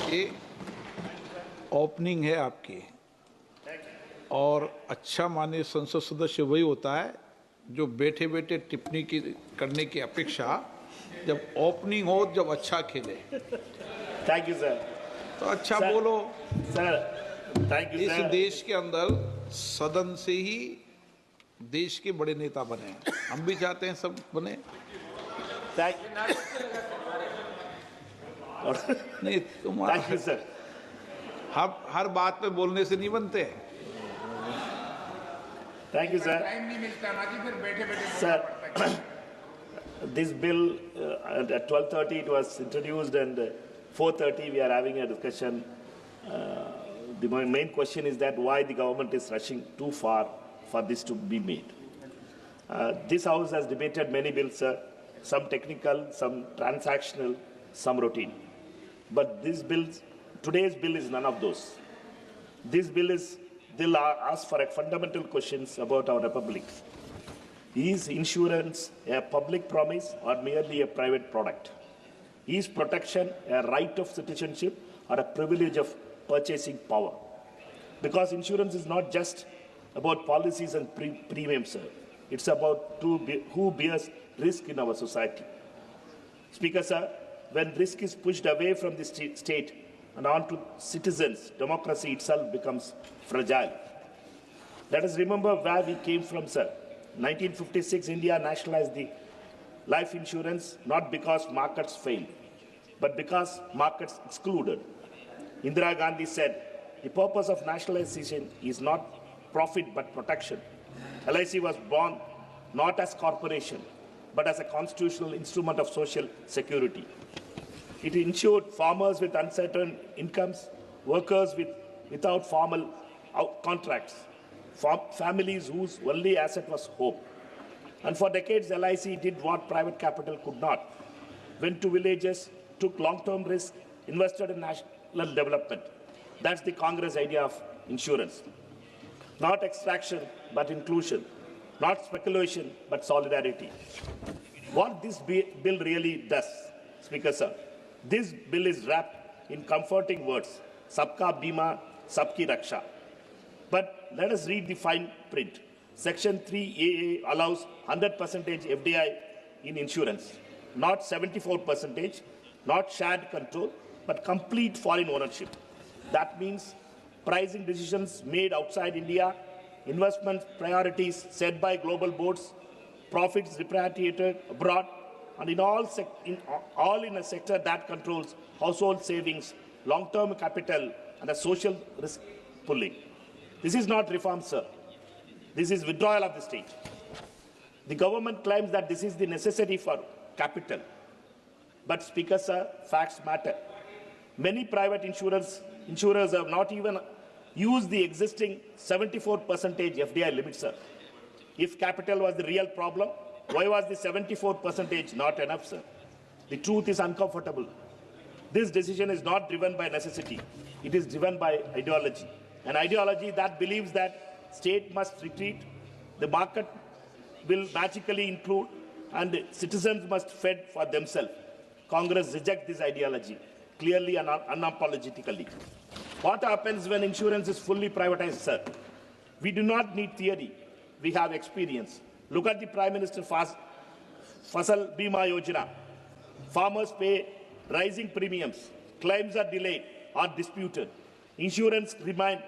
ये ओपनिंग है आपकी, और अच्छा माननीय संसद सदस्य वही होता है जो बैठे बैठे टिप्पणी करने की अपेक्षा जब ओपनिंग हो जब अच्छा खेले। Thank you sir. तो अच्छा बोलो सर। थैंक यू इस सर। देश के अंदर सदन से ही देश के बड़े नेता बने, हम भी चाहते हैं सब बने। नहीं तुम्हारा थैंक यू सर। हर बात पे बोलने से नहीं बनते। Thank you sir. टाइम नहीं मिलता ना जी, फिर बैठे बैठे Sir, this bill at 12:30 it was introduced, and 4:30 we are having a discussion. The main question is that why the government is rushing too far for this to be made. This House has debated many bills, sir, some technical, some transactional, some routine. But today's bill is none of those. This bill they'll ask for fundamental questions about our republic. Is insurance a public promise or merely a private product? Is protection a right of citizenship or a privilege of purchasing power? Because insurance is not just about policies and premiums, sir. It's about who bears risk in our society. Speaker, sir, when risk is pushed away from the state and onto citizens, democracy itself becomes fragile. Let us remember where we came from, sir. 1956, India nationalized the life insurance not because markets failed, but because markets excluded. Indira Gandhi said, the purpose of nationalization is not profit but protection. LIC was born not as corporation, but as a constitutional instrument of social security. It insured farmers with uncertain incomes, workers without formal contracts, families whose only asset was hope. And for decades, LIC did what private capital could not. Went to villages, took long-term risks, invested in national development. That's the Congress idea of insurance. Not extraction, but inclusion. Not speculation, but solidarity. What this bill really does, Speaker, sir, this bill is wrapped in comforting words, Sabka Bima, Sabki Raksha. But let us read the fine print. Section 3AA allows 100% FDI in insurance, not 74%, not shared control, but complete foreign ownership. That means pricing decisions made outside India, investment priorities set by global boards, profits repatriated abroad, and all in a sector that controls household savings, long-term capital, and a social risk pooling. This is not reform, sir. This is withdrawal of the state. The government claims that this is the necessity for capital. But, Speaker, sir, facts matter. Many private insurers have not even used the existing 74% FDI limit, sir. If capital was the real problem, why was the 74% not enough, sir? The truth is uncomfortable. This decision is not driven by necessity. It is driven by ideology. An ideology that believes that state must retreat, the market will magically improve, and citizens must fend for themselves. Congress rejects this ideology clearly and unapologetically. What happens when insurance is fully privatized, sir? We do not need theory. We have experience. Look at the Prime Minister Fasal Bima Yojana. Farmers pay rising premiums. Claims are delayed or disputed. Insurers remain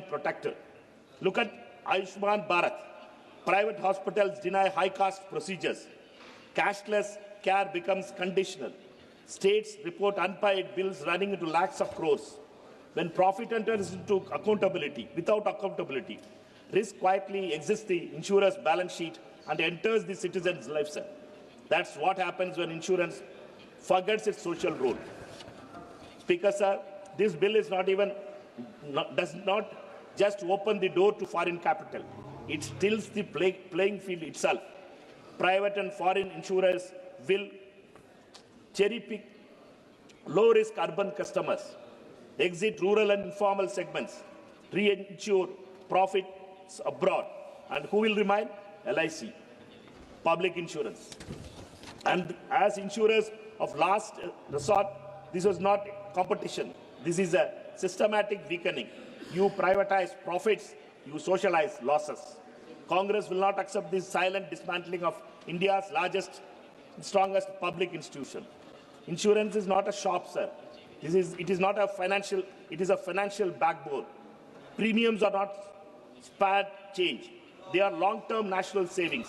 protected. Look at Ayushman Bharat. Private hospitals deny high-cost procedures. Cashless care becomes conditional. States report unpaid bills running into lakhs of crores. When profit enters into accountability, without accountability, risk quietly exits the insurer's balance sheet and enters the citizen's life, sir. That's what happens when insurance forgets its social role. Speaker, sir, this bill is does not just open the door to foreign capital. It stills the playing field itself. Private and foreign insurers will cherry-pick low-risk urban customers, exit rural and informal segments, reinsure profits abroad. And who will remain? LIC, public insurance. And as insurers of last resort, This was not competition. This is a systematic weakening. You privatize profits, you socialize losses. Congress will not accept this silent dismantling of India's largest, strongest public institution. Insurance is not a shop, sir. It is not a financial, it is a financial backbone. Premiums are not spared change. They are long-term national savings.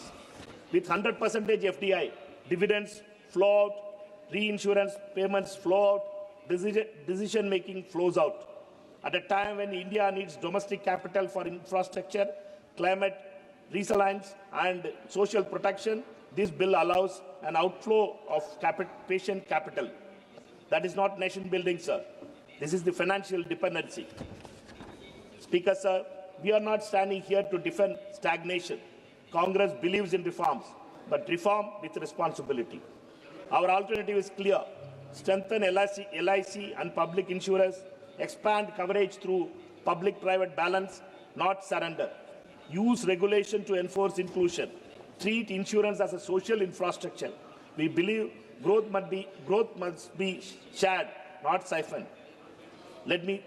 With 100% FDI, dividends flow out, reinsurance payments flow out, decision-making flows out. At a time when India needs domestic capital for infrastructure, climate resilience and social protection, this bill allows an outflow of patient capital. That is not nation building, sir. This is the financial dependency. Speaker, sir, we are not standing here to defend stagnation. Congress believes in reforms, but reform with responsibility. Our alternative is clear. Strengthen LIC and public insurers, expand coverage through public-private balance, not surrender. Use regulation to enforce inclusion. Treat insurance as a social infrastructure. We believe growth must be shared, not siphoned. Let me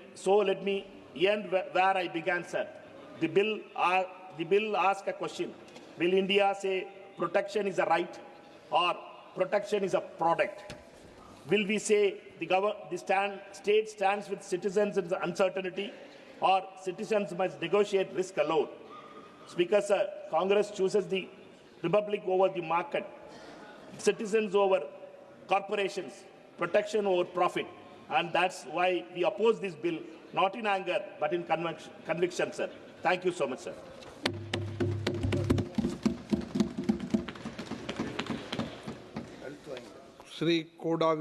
end where I began, sir. The bill asks a question. Will India say protection is a right or protection is a product? Will we say the state stands with citizens in the uncertainty, or citizens must negotiate risk alone? Speaker, sir, Congress chooses the republic over the market, citizens over corporations, protection over profit. And that's why we oppose this bill, not in anger, but in conviction, sir. Thank you so much, sir. Shri कोडा